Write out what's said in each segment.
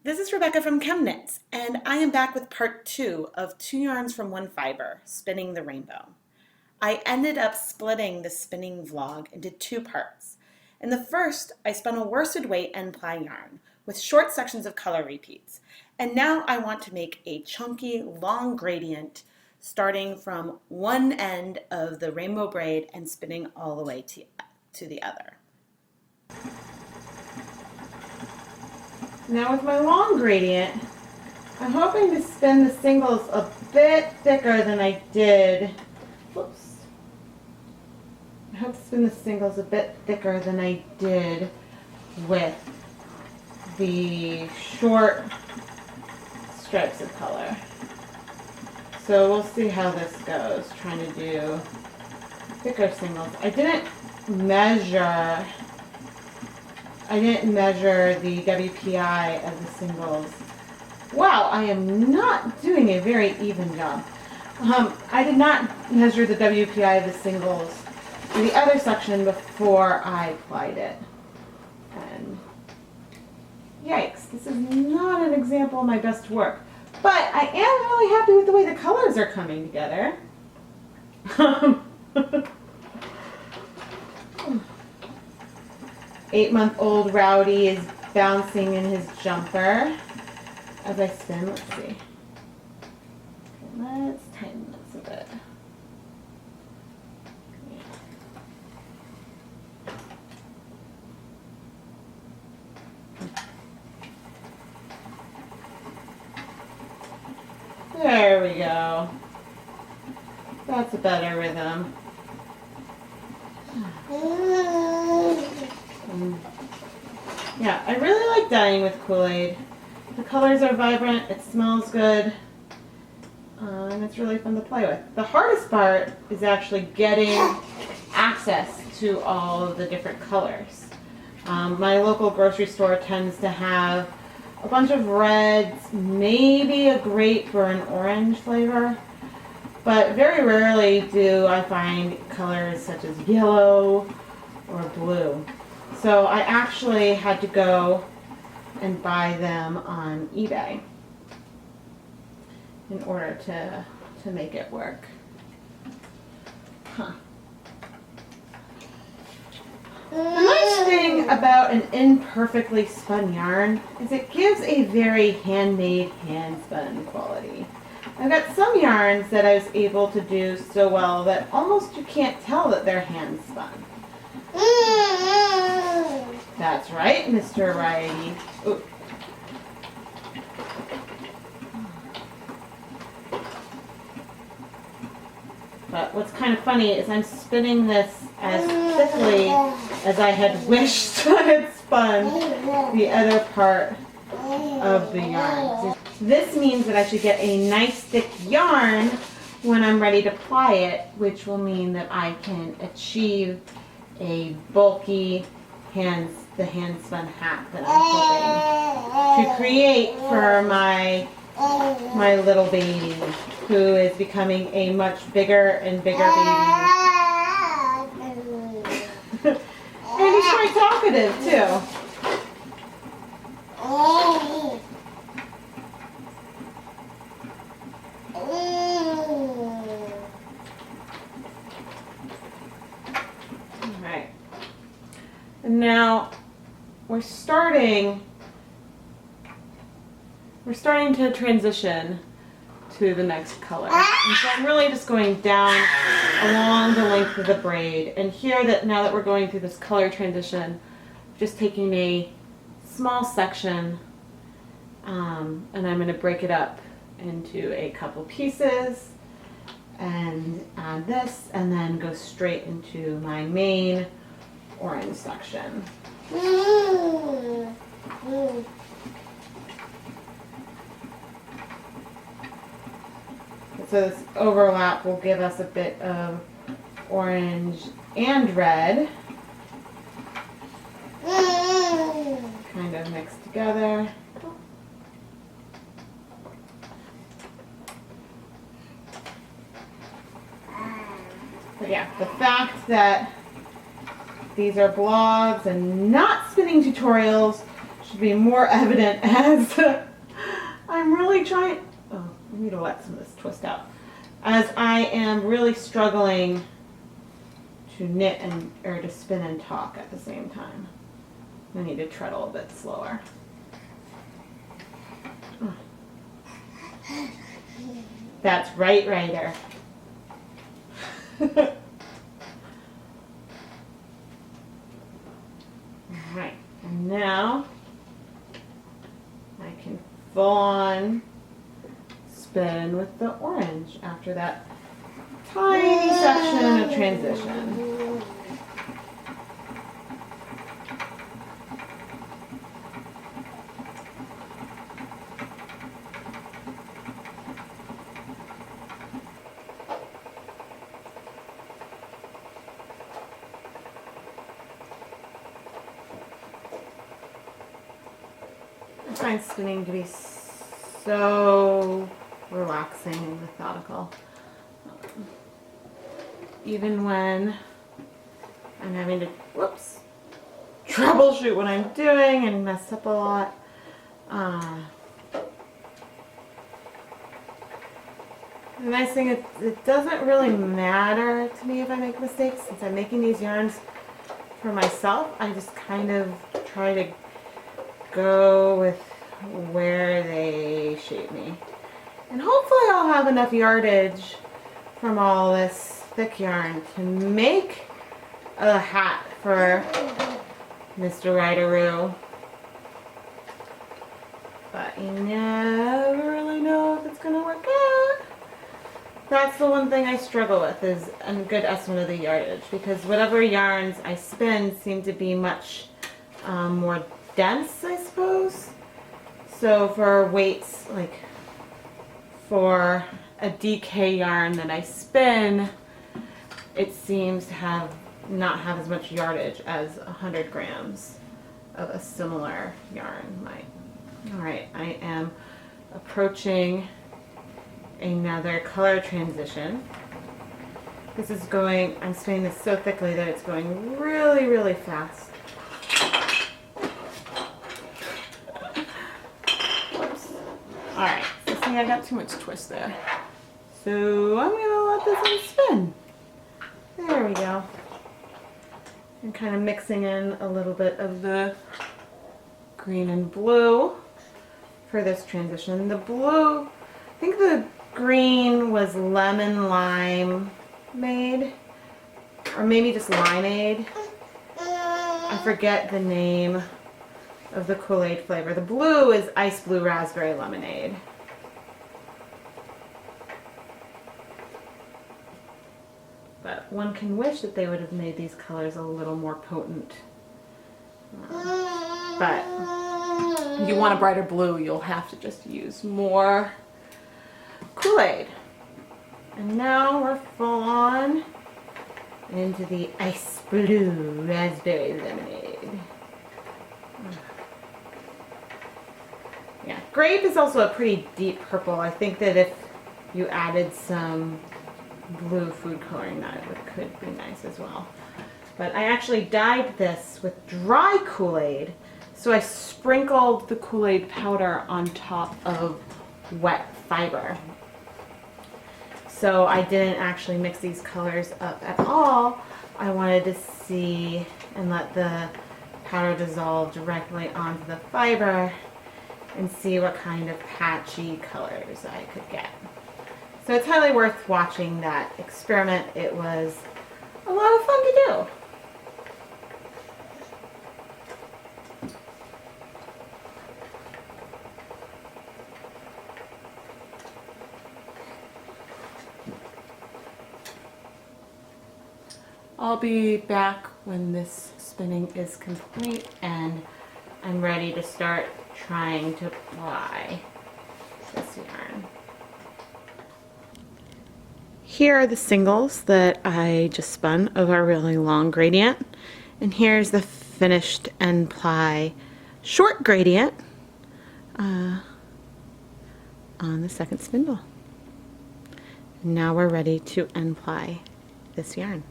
This is Rebecca from ChemKnits, and I am back with part 2 of 2 yarns from 1 fiber, spinning the rainbow. I ended up splitting the spinning vlog into 2 parts. In the first, I spun a worsted weight N-ply yarn with short sections of color repeats, and now I want to make a chunky, long gradient starting from one end of the rainbow braid and spinning all the way to the other. Now with my long gradient, I'm hoping to spin the singles a bit thicker than I did. Whoops. I hope to spin the singles a bit thicker than I did with the short stripes of color. So we'll see how this goes, trying to do thicker singles. I didn't measure the WPI of the singles. Wow, I am not doing a very even job. I did not measure the WPI of the singles for the other section before I applied it. And yikes, this is not an example of my best work. But I am really happy with the way the colors are coming together. 8-month-old Rowdy is bouncing in his jumper as I spin. Let's see. Okay, let's tighten this a bit. There we go. That's a better rhythm. Yeah, I really like dyeing with Kool-Aid. The colors are vibrant, it smells good, and it's really fun to play with. The hardest part is actually getting access to all of the different colors. My local grocery store tends to have a bunch of reds, maybe a grape or an orange flavor, but very rarely do I find colors such as yellow or blue. So I actually had to go and buy them on eBay in order to make it work. The nice thing about an imperfectly spun yarn is it gives a very handmade, hand-spun quality. I've got some yarns that I was able to do so well that almost you can't tell that they're hand-spun. That's right, Mr. Variety. Ooh. But what's kind of funny is I'm spinning this as thickly as I had wished I had spun the other part of the yarn. This means that I should get a nice thick yarn when I'm ready to ply it, which will mean that I can achieve a bulky the hand spun hat that I'm hoping to create for my little baby, who is becoming a much bigger and bigger baby. And he's quite talkative too. Alright. And now we're starting to transition to the next color. And so I'm really just going down along the length of the braid. And here, now that we're going through this color transition, just taking a small section and I'm going to break it up into a couple pieces and add this, and then go straight into my main orange section. So this overlap will give us a bit of orange and red kind of mixed together. But yeah, the fact that these are blogs and not spinning tutorials should be more evident as I'm really trying, oh, I need to let some of this twist out, as I am really struggling to knit and, or to spin and talk at the same time. I need to tread a little bit slower. That's right, Ryder. Alright, and now I can full on spin with the orange after that tiny section of transition. I find spinning to be so relaxing and methodical. Even when I'm having to, whoops, troubleshoot what I'm doing and mess up a lot. The nice thing is it doesn't really matter to me if I make mistakes. Since I'm making these yarns for myself, I just kind of try to go with where they shape me. And hopefully I'll have enough yardage from all this thick yarn to make a hat for Mr. Rideroo. But you never really know if it's going to work out. That's the one thing I struggle with, is a good estimate of the yardage, because whatever yarns I spin seem to be much more dense, I suppose. So for weights, like for a DK yarn that I spin, it seems to not have as much yardage as 100 grams of a similar yarn might. Alright, I am approaching another color transition. This is going, I'm spinning this so thickly that it's going really, really fast. Alright, so see, I got too much twist there. So I'm going to let this one spin. There we go. And kind of mixing in a little bit of the green and blue for this transition. The blue, I think the green was lemon lime made, or maybe just limeade. I forget the name of the Kool-Aid flavor. The blue is ice blue raspberry lemonade. But one can wish that they would have made these colors a little more potent. But if you want a brighter blue, you'll have to just use more Kool-Aid. And now we're full on into the ice blue raspberry lemonade. Yeah, grape is also a pretty deep purple. I think that if you added some blue food coloring, that it could be nice as well. But I actually dyed this with dry Kool-Aid, so I sprinkled the Kool-Aid powder on top of wet fiber. So I didn't actually mix these colors up at all. I wanted to see and let the powder dissolve directly onto the fiber and see what kind of patchy colors I could get. So it's highly worth watching that experiment. It was a lot of fun to do. I'll be back when this spinning is complete and I'm ready to start trying to ply this yarn. Here are the singles that I just spun of our really long gradient, and here's the finished N-ply short gradient on the second spindle. And now we're ready to N-ply this yarn.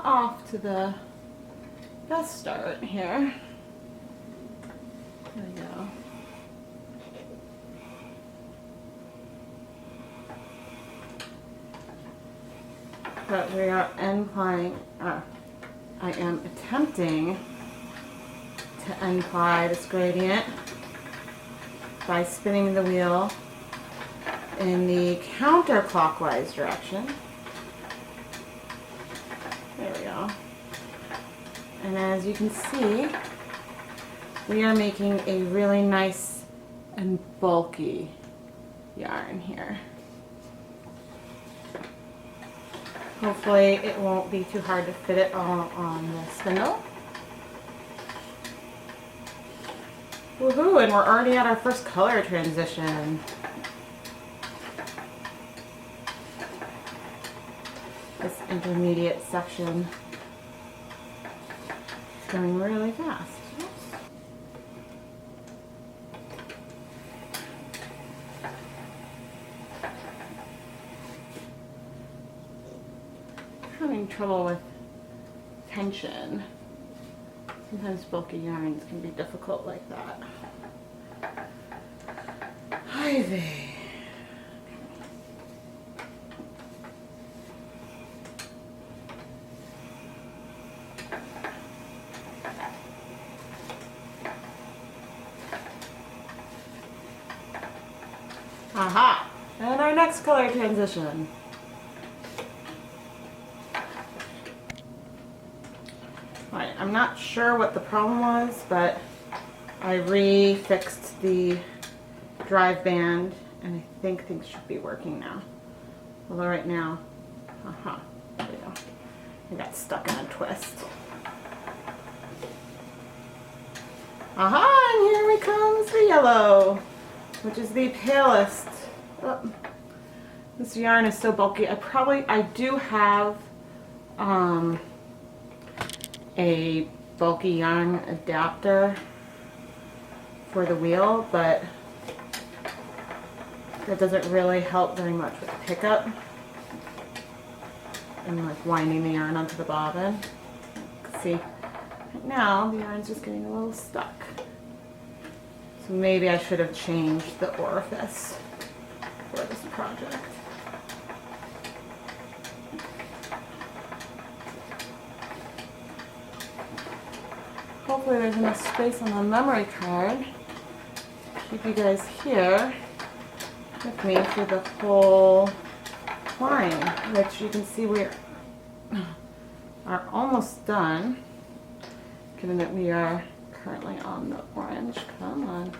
not off to the best start here. There we go. But we are N-plying, I am attempting to N-ply this gradient by spinning the wheel in the counterclockwise direction. There we go. And as you can see, we are making a really nice and bulky yarn here. Hopefully it won't be too hard to fit it all on the spindle. Woohoo, and we're already at our first color transition. This intermediate section is going really fast. Having trouble with tension. Sometimes bulky yarns can be difficult like that. Ivy. Aha! And our next color transition. Alright, I'm not sure what the problem was, but I re-fixed the drive band and I think things should be working now. Although right now, there we go. I got stuck in a twist. Aha, and here comes the yellow, which is the palest. Oh, this yarn is so bulky. I do have a bulky yarn adapter for the wheel, but that doesn't really help very much with pickup and like winding the yarn onto the bobbin. See, right now the yarn's just getting a little stuck. So maybe I should have changed the orifice for this project. Hopefully there's enough space on the memory card to keep you guys here with me for the whole line, which you can see we are almost done, given that we are currently on the orange. Come on.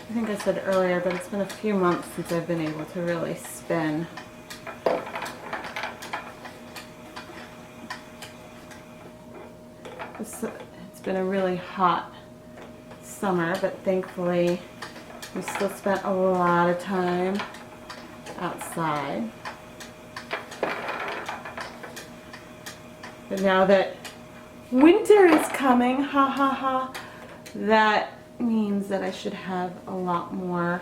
I think I said earlier, but it's been a few months since I've been able to really spin. It's been a really hot summer, but thankfully we still spent a lot of time outside. But now that winter is coming, ha ha ha, that means that I should have a lot more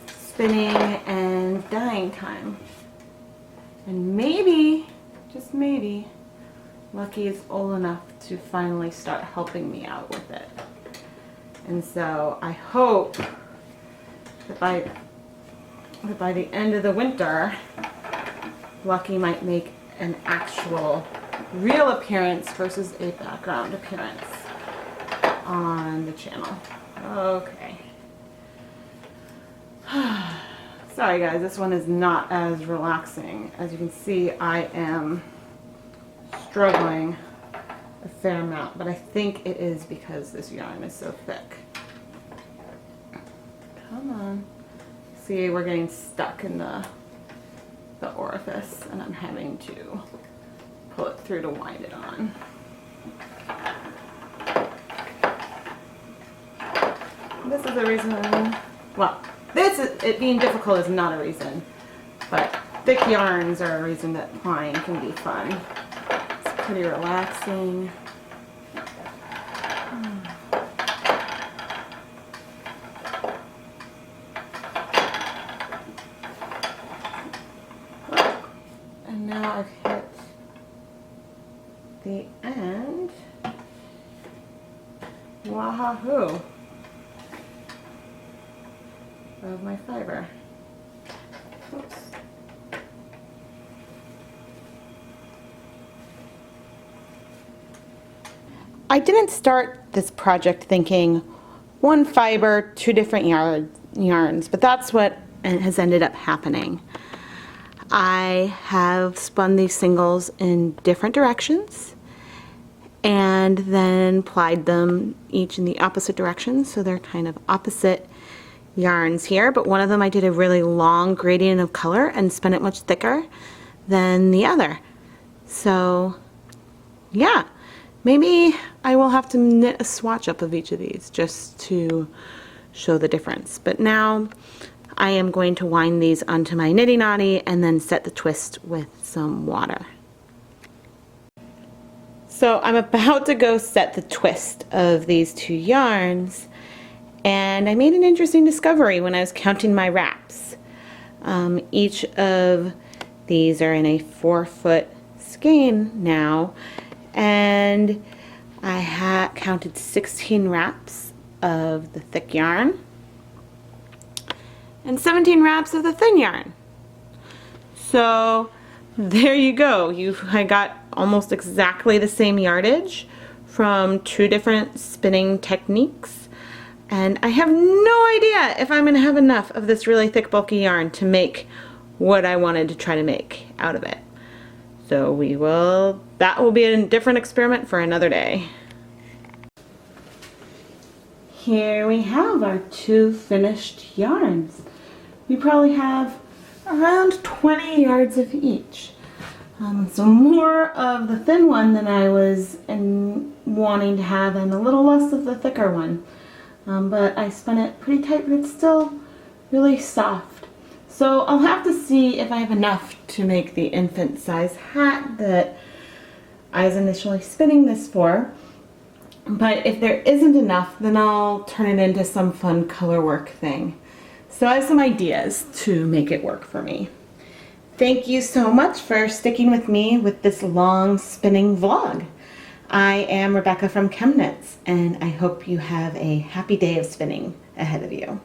spinning and dyeing time. And maybe, just maybe, Lucky is old enough to finally start helping me out with it. And so I hope that by the end of the winter, Lucky might make an actual real appearance versus a background appearance on the channel. Okay. Sorry guys, this one is not as relaxing. As you can see, I am struggling a fair amount, but I think it is because this yarn is so thick. Come on. See, we're getting stuck in the orifice and I'm having to pull it through to wind it on. This is a reason, well, it being difficult is not a reason, but thick yarns are a reason that plying can be fun. It's pretty relaxing. And now I've hit the end. Wahoo! Of my fiber. Oops. I didn't start this project thinking one fiber, two different yarns, but that's what has ended up happening. I have spun these singles in different directions and then plied them each in the opposite direction, so they're kind of opposite yarns here, but one of them I did a really long gradient of color and spun it much thicker than the other. So yeah, maybe I will have to knit a swatch up of each of these just to show the difference. But now I am going to wind these onto my Nitty Knotty and then set the twist with some water. So I'm about to go set the twist of these two yarns, and I made an interesting discovery when I was counting my wraps. Each of these are in a 4-foot skein now, and I counted 16 wraps of the thick yarn and 17 wraps of the thin yarn. So there you go. I got almost exactly the same yardage from 2 different spinning techniques. And I have no idea if I'm going to have enough of this really thick bulky yarn to make what I wanted to try to make out of it. So that will be a different experiment for another day. Here we have our 2 finished yarns. We probably have around 20 yards of each. So more of the thin one than I was wanting to have, and a little less of the thicker one. But I spun it pretty tight, but it's still really soft. So I'll have to see if I have enough to make the infant size hat that I was initially spinning this for. But if there isn't enough, then I'll turn it into some fun color work thing. So I have some ideas to make it work for me. Thank you so much for sticking with me with this long spinning vlog. I am Rebecca from ChemKnits, and I hope you have a happy day of spinning ahead of you.